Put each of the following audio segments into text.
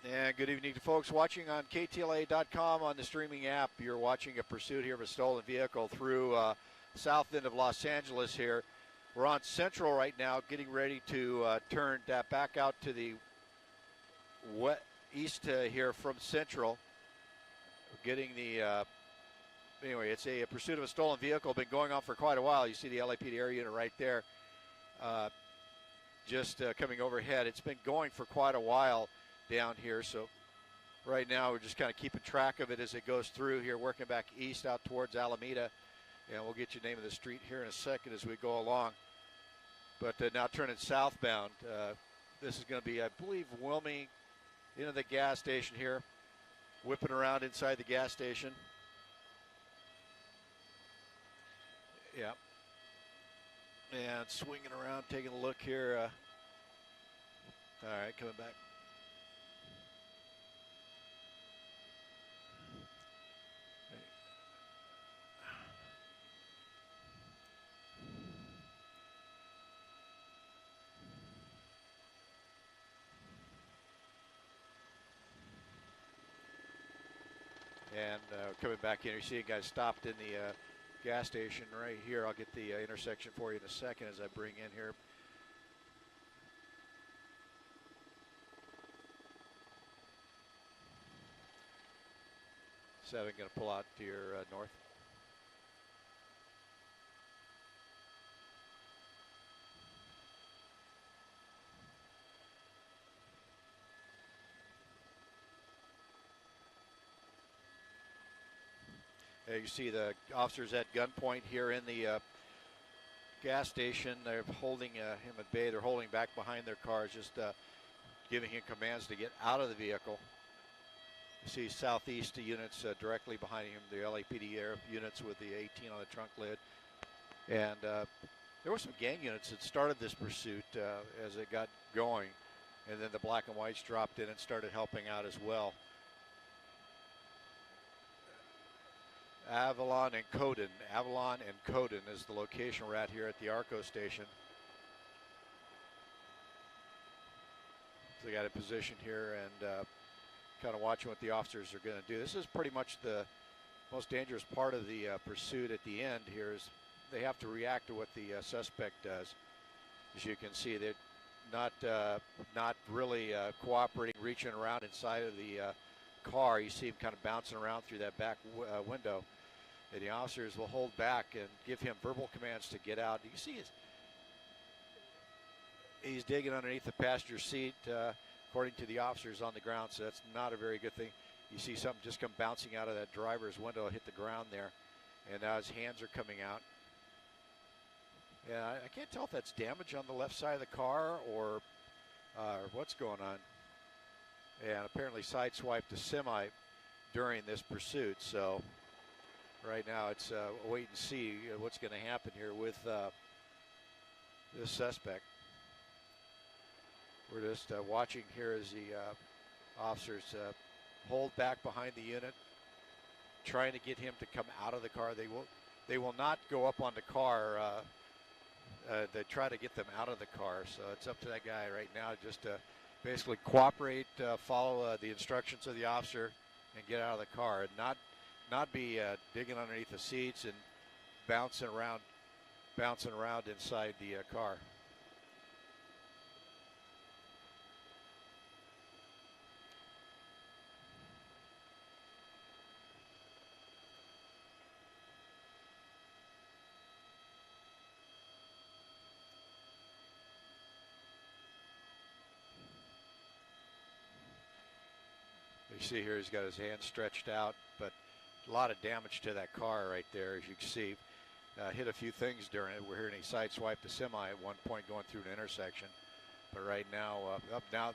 And good evening to folks watching on KTLA.com on the streaming app. You're watching a pursuit here of a stolen vehicle through south end of Los Angeles here. We're on Central right now, getting ready to turn that back out to the east here from Central. Getting the, anyway, it's a pursuit of a stolen vehicle. Been going on for quite a while. You see the LAPD area unit right there just coming overhead. It's been going for quite a while down here, so right now we're just kind of keeping track of it as it goes through here, working back east out towards Alameda, and we'll get you the name of the street here in a second as we go along. But now turning southbound, this is going to be, I believe, Wilming into the gas station here, whipping around inside the gas station. Yeah, and swinging around, taking a look here. All right, coming back. And coming back in, you see a guy stopped in the gas station right here. I'll get the intersection for you in a second as I bring in here. Seven going to pull out to your north. You see the officers at gunpoint here in the gas station. They're holding him at bay. They're holding back behind their cars, just giving him commands to get out of the vehicle. You see southeast units directly behind him, the LAPD air units with the 18 on the trunk lid. And there were some gang units that started this pursuit as it got going. And then the black and whites dropped in and started helping out as well. Avalon and Coden. Avalon and Coden is the location we're at here at the ARCO station. So they got a position here and kind of watching what the officers are going to do. This is pretty much the most dangerous part of the pursuit at the end here is they have to react to what the suspect does. As you can see, they're not really cooperating, reaching around inside of the car. You see him kind of bouncing around through that back window. And the officers will hold back and give him verbal commands to get out. You can see he's digging underneath the passenger seat, according to the officers on the ground, so that's not a very good thing. You see something just come bouncing out of that driver's window, hit the ground there, and now his hands are coming out. Yeah, I can't tell if that's damage on the left side of the car or what's going on. And apparently sideswiped a semi during this pursuit, so right now it's wait and see what's going to happen here with this suspect. We're just watching here as the officers hold back behind the unit, trying to get him to come out of the car. They will not go up on the car. They try to get them out of the car, so it's up to that guy right now just to basically cooperate, follow the instructions of the officer, and get out of the car, and not be digging underneath the seats and bouncing around inside the car. You see here he's got his hand stretched out, but a lot of damage to that car right there, as you can see. Hit a few things during it. We're hearing he sideswiped a semi at one point going through an intersection. But right now, now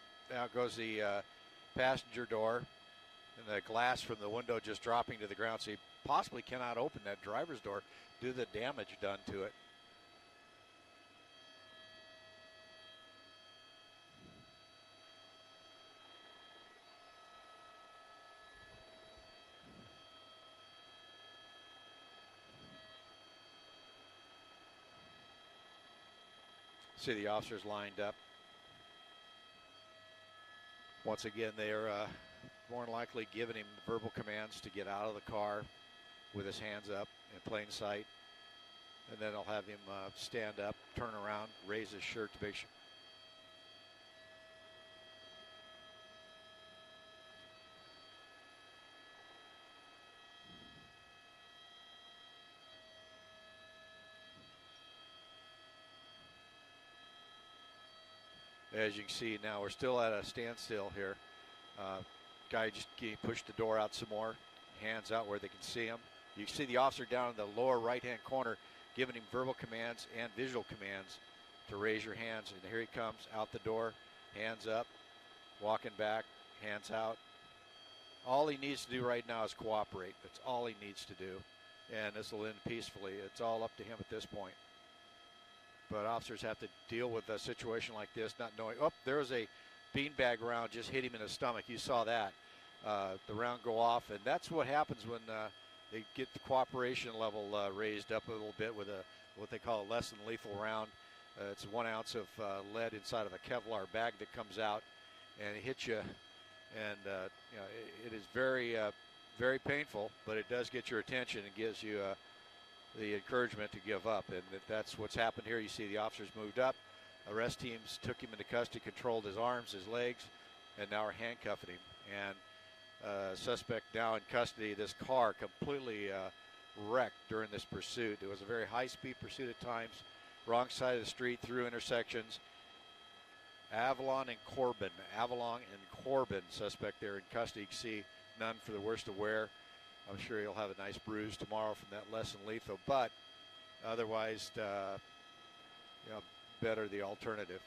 goes the passenger door, and the glass from the window just dropping to the ground. So he possibly cannot open that driver's door due to the damage done to it. See the officers lined up. Once again, they are more than likely giving him verbal commands to get out of the car with his hands up in plain sight. And then they'll have him stand up, turn around, raise his shirt to make sure. As you can see now, we're still at a standstill here. Guy just pushed the door out some more, hands out where they can see him. You can see the officer down in the lower right-hand corner giving him verbal commands and visual commands to raise your hands. And here he comes out the door, hands up, walking back, hands out. All he needs to do right now is cooperate. That's all he needs to do. And this will end peacefully. It's all up to him at this point. But officers have to deal with a situation like this, not knowing, oh, there's a beanbag round just hit him in the stomach. You saw that. The round go off, and that's what happens when they get the cooperation level raised up a little bit with what they call a less than lethal round. It's 1 ounce of lead inside of a Kevlar bag that comes out, and it hits you. And you know, it is very, very painful, but it does get your attention and gives you the encouragement to give up. And that's what's happened here. You see the officers moved up. Arrest teams took him into custody, controlled his arms, his legs, and now are handcuffing him. And suspect now in custody. This car completely wrecked during this pursuit. It was a very high-speed pursuit at times. Wrong side of the street, through intersections. Avalon and Corbin. Avalon and Corbin, suspect there in custody. You can see none for the worst of wear. I'm sure he'll have a nice bruise tomorrow from that less than lethal, but otherwise, you know, better the alternative.